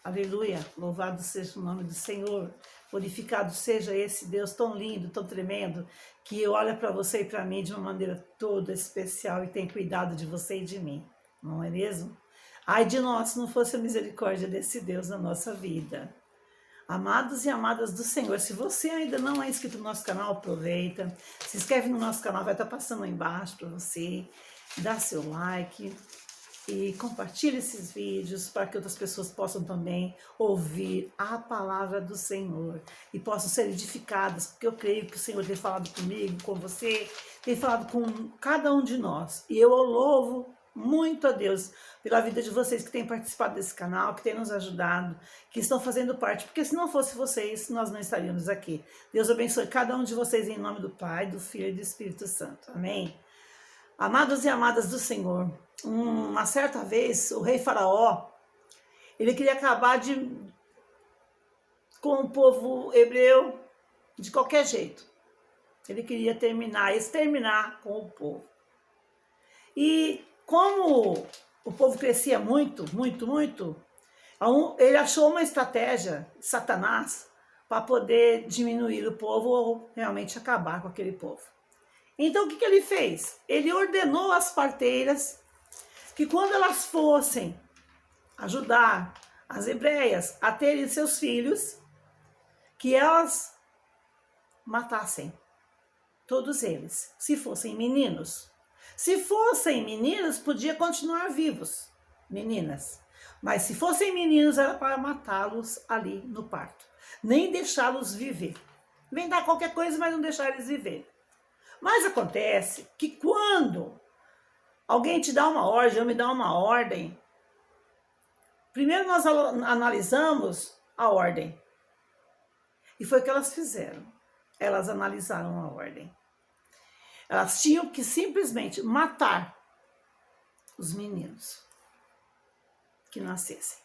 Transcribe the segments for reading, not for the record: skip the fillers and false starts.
Aleluia, louvado seja o nome do Senhor, glorificado seja esse Deus tão lindo, tão tremendo, que olha para você e para mim de uma maneira toda especial e tem cuidado de você e de mim, não é mesmo? Ai de nós se não fosse a misericórdia desse Deus na nossa vida. Amados e amadas do Senhor, se você ainda não é inscrito no nosso canal, aproveita, se inscreve no nosso canal, vai estar passando aí embaixo para você, dá seu like e compartilhe esses vídeos para que outras pessoas possam também ouvir a palavra do Senhor e possam ser edificadas, porque eu creio que o Senhor tem falado comigo, com você, tem falado com cada um de nós. E eu louvo muito a Deus pela vida de vocês que têm participado desse canal, que têm nos ajudado, que estão fazendo parte, porque se não fosse vocês, nós não estaríamos aqui. Deus abençoe cada um de vocês em nome do Pai, do Filho e do Espírito Santo. Amém? Amados e amadas do Senhor, uma certa vez o rei Faraó, ele queria acabar com o povo hebreu de qualquer jeito. Ele queria exterminar com o povo. E como o povo crescia muito, ele achou uma estratégia, Satanás, para poder diminuir o povo ou realmente acabar com aquele povo. Então o que ele fez? Ele ordenou às parteiras que quando elas fossem ajudar as hebreias a terem seus filhos, que elas matassem todos eles, se fossem meninos. Se fossem meninos, podia continuar vivos, meninas. Mas se fossem meninos, era para matá-los ali no parto. Nem deixá-los viver. Nem dar qualquer coisa, mas não deixar eles viver. Mas acontece que quando alguém te dá uma ordem, ou me dá uma ordem, primeiro nós analisamos a ordem. E foi o que elas fizeram. Elas analisaram a ordem. Elas tinham que simplesmente matar os meninos que nascessem.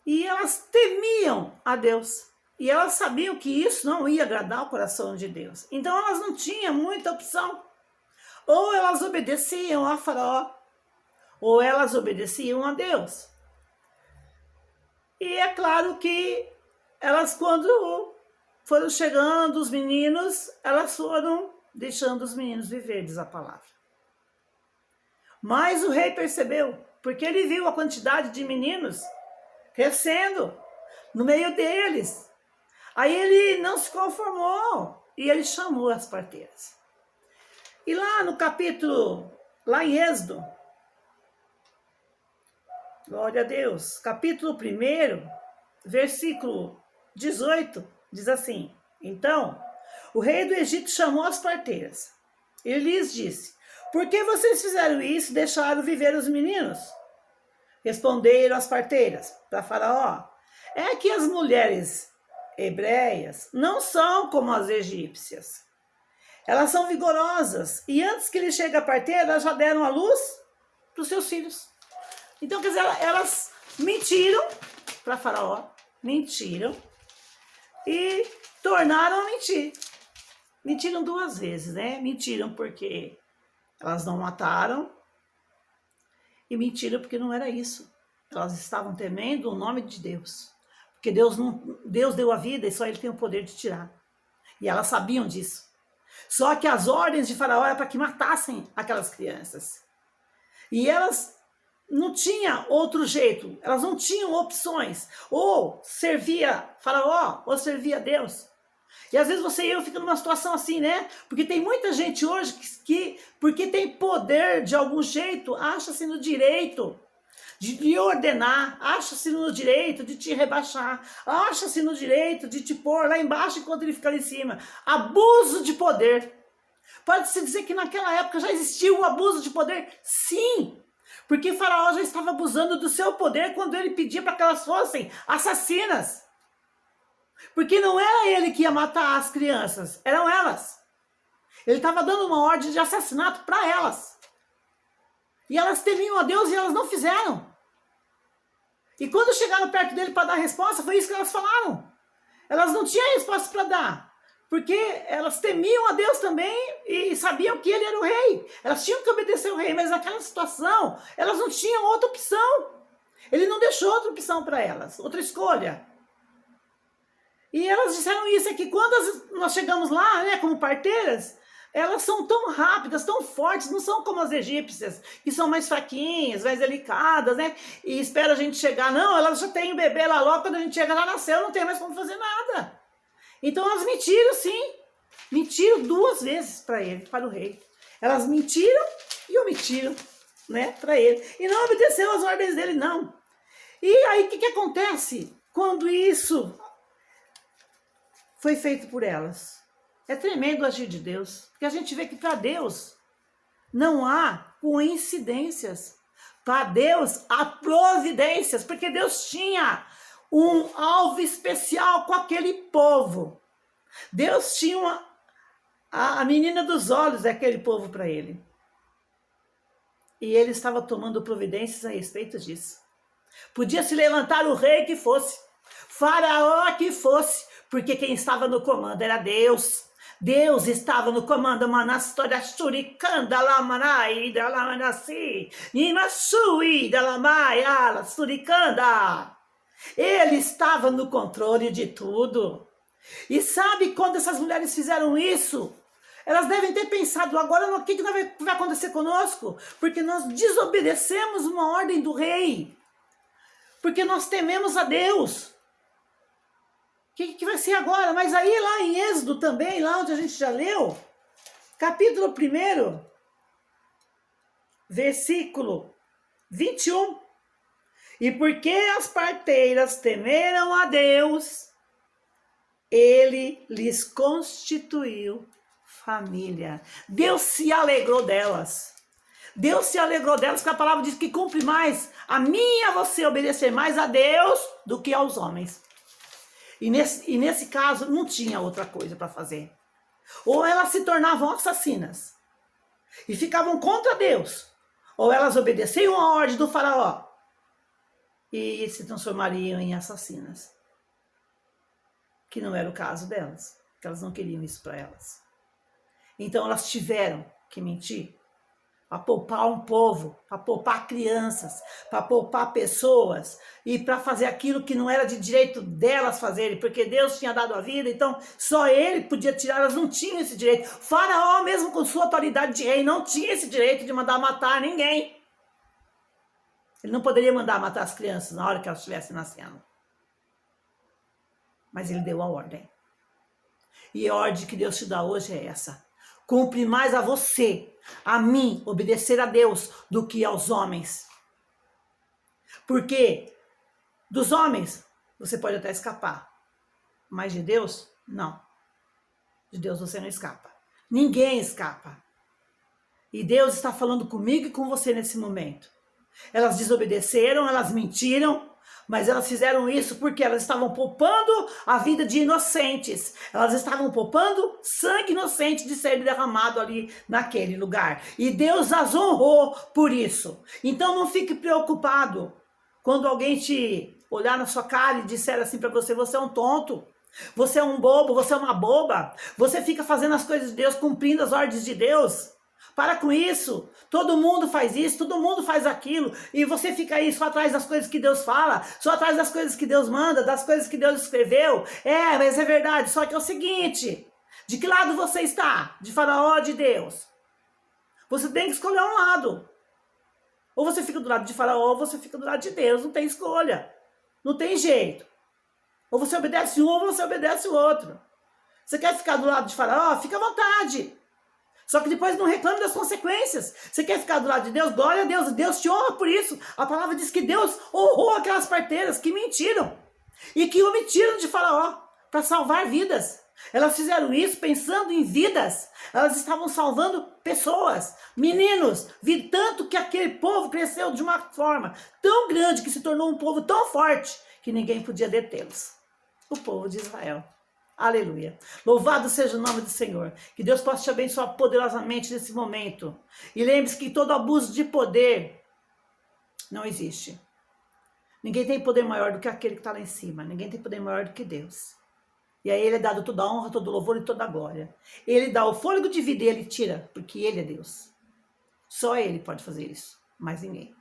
E elas temiam a Deus. E elas sabiam que isso não ia agradar o coração de Deus. Então elas não tinham muita opção. Ou elas obedeciam a Faraó, ou elas obedeciam a Deus. E é claro que elas, quando foram chegando os meninos, elas foram deixando os meninos viver, diz a palavra. Mas o rei percebeu, porque ele viu a quantidade de meninos crescendo no meio deles. Aí ele não se conformou e ele chamou as parteiras. E lá no capítulo, lá em Êxodo, glória a Deus, capítulo 1, versículo 18, diz assim: Então, o rei do Egito chamou as parteiras. Ele lhes disse: Por que vocês fizeram isso e deixaram viver os meninos? Responderam as parteiras para Faraó: É que as mulheres hebreias não são como as egípcias. Elas são vigorosas e antes que ele chegue a parteira, elas já deram a luz para os seus filhos. Então, quer dizer, elas mentiram para Faraó, mentiram e tornaram a mentir. Mentiram 2 vezes, né? Mentiram porque elas não mataram e mentiram porque não era isso. Elas estavam temendo o nome de Deus. Porque Deus deu a vida e só Ele tem o poder de tirar. E elas sabiam disso. Só que as ordens de Faraó eram para que matassem aquelas crianças. E elas não tinham outro jeito. Elas não tinham opções. Ou servia Faraó, ou servia Deus. E às vezes você e eu ficamos numa situação assim, né? Porque tem muita gente hoje que porque tem poder de algum jeito, acha-se no direito de lhe ordenar, acha-se no direito de te rebaixar, acha-se no direito de te pôr lá embaixo enquanto ele fica lá em cima. Abuso de poder. Pode-se dizer que naquela época já existia o abuso de poder? Sim, porque Faraó já estava abusando do seu poder quando ele pedia para que elas fossem assassinas. Porque não era ele que ia matar as crianças, eram elas. Ele estava dando uma ordem de assassinato para elas. E elas temiam a Deus e elas não fizeram. E quando chegaram perto dele para dar resposta, foi isso que elas falaram. Elas não tinham resposta para dar. Porque elas temiam a Deus também e sabiam que ele era o rei. Elas tinham que obedecer ao rei, mas naquela situação, elas não tinham outra opção. Ele não deixou outra opção para elas, outra escolha. E elas disseram isso, é que quando nós chegamos lá, né, como parteiras, elas são tão rápidas, tão fortes, não são como as egípcias, que são mais fraquinhas, mais delicadas, né? E espera a gente chegar. Não, elas já têm o bebê lá logo, quando a gente chega lá, nasceu, não tem mais como fazer nada. Então elas mentiram, sim. Mentiram 2 vezes para o rei. Elas mentiram e omitiram, né, para ele. E não obedeceu às ordens dele, não. E aí o que acontece quando isso foi feito por elas? É tremendo o agir de Deus, porque a gente vê que para Deus não há coincidências. Para Deus há providências, porque Deus tinha um alvo especial com aquele povo. Deus tinha a menina dos olhos daquele povo para ele. E ele estava tomando providências a respeito disso. Podia se levantar o rei que fosse, faraó que fosse, porque quem estava no comando era Deus. Deus estava no comando, manastora suricanda lamanai da lamanasi, nimasui da lamai ala suricanda. Ele estava no controle de tudo. E sabe quando essas mulheres fizeram isso? Elas devem ter pensado, agora o que vai acontecer conosco? Porque nós desobedecemos uma ordem do rei. Porque nós tememos a Deus. O que vai ser agora? Mas aí lá em Êxodo também, lá onde a gente já leu, capítulo 1, versículo 21. E porque as parteiras temeram a Deus, ele lhes constituiu família. Deus se alegrou delas. Deus se alegrou delas, porque a palavra diz que cumpre mais a mim e a você obedecer mais a Deus do que aos homens. E nesse caso não tinha outra coisa para fazer. Ou elas se tornavam assassinas e ficavam contra Deus, ou elas obedeciam a ordem do faraó e se transformariam em assassinas. Que não era o caso delas, porque elas não queriam isso para elas. Então elas tiveram que mentir para poupar um povo, para poupar crianças, para poupar pessoas e para fazer aquilo que não era de direito delas fazerem, porque Deus tinha dado a vida, então só ele podia tirar, elas não tinham esse direito. Faraó, mesmo com sua autoridade de rei, não tinha esse direito de mandar matar ninguém. Ele não poderia mandar matar as crianças na hora que elas estivessem nascendo. Mas ele deu a ordem. E a ordem que Deus te dá hoje é essa. Cumpre mais a você, a mim, obedecer a Deus do que aos homens. Porque dos homens você pode até escapar, mas de Deus, não. De Deus você não escapa. Ninguém escapa. E Deus está falando comigo e com você nesse momento. Elas desobedeceram, elas mentiram, mas elas fizeram isso porque elas estavam poupando a vida de inocentes. Elas estavam poupando sangue inocente de ser derramado ali naquele lugar. E Deus as honrou por isso. Então não fique preocupado quando alguém te olhar na sua cara e disser assim para você, você é um tonto, você é um bobo, você é uma boba, você fica fazendo as coisas de Deus, cumprindo as ordens de Deus. Para com isso, todo mundo faz isso, todo mundo faz aquilo, e você fica aí só atrás das coisas que Deus fala, só atrás das coisas que Deus manda, das coisas que Deus escreveu. Mas é verdade, só que é o seguinte, de que lado você está? De Faraó ou de Deus? Você tem que escolher um lado. Ou você fica do lado de Faraó, ou você fica do lado de Deus, não tem escolha, não tem jeito. Ou você obedece um, ou você obedece o outro. Você quer ficar do lado de Faraó? Fica à vontade. Só que depois não reclame das consequências. Você quer ficar do lado de Deus? Glória a Deus. Deus te honra por isso. A palavra diz que Deus honrou aquelas parteiras que mentiram e que omitiram de Faraó para salvar vidas. Elas fizeram isso pensando em vidas. Elas estavam salvando pessoas, meninos. Tanto que aquele povo cresceu de uma forma tão grande que se tornou um povo tão forte que ninguém podia detê-los. O povo de Israel. Aleluia. Louvado seja o nome do Senhor. Que Deus possa te abençoar poderosamente nesse momento. E lembre-se que todo abuso de poder não existe. Ninguém tem poder maior do que aquele que está lá em cima. Ninguém tem poder maior do que Deus. E a ele é dado toda a honra, todo o louvor e toda a glória. Ele dá o fôlego de vida e ele tira, porque ele é Deus. Só ele pode fazer isso, mais ninguém.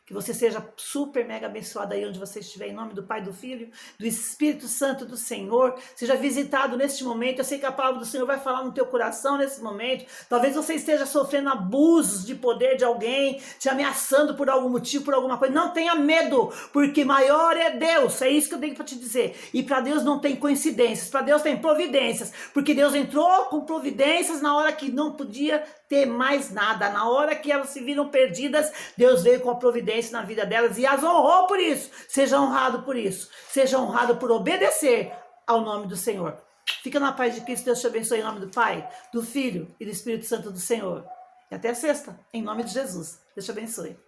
Que você seja super mega abençoado aí onde você estiver, em nome do Pai, do Filho, do Espírito Santo do Senhor. Seja visitado neste momento. Eu sei que a palavra do Senhor vai falar no teu coração nesse momento. Talvez você esteja sofrendo abusos de poder de alguém, te ameaçando por algum motivo, por alguma coisa. Não tenha medo, porque maior é Deus. É isso que eu tenho para te dizer. E para Deus não tem coincidências, para Deus tem providências, porque Deus entrou com providências na hora que não podia ter mais nada. Na hora que elas se viram perdidas, Deus veio com a providência na vida delas e as honrou por isso. Seja honrado por isso. Seja honrado por obedecer ao nome do Senhor. Fica na paz de Cristo. Deus te abençoe em nome do Pai, do Filho e do Espírito Santo do Senhor. E até sexta, em nome de Jesus. Deus te abençoe.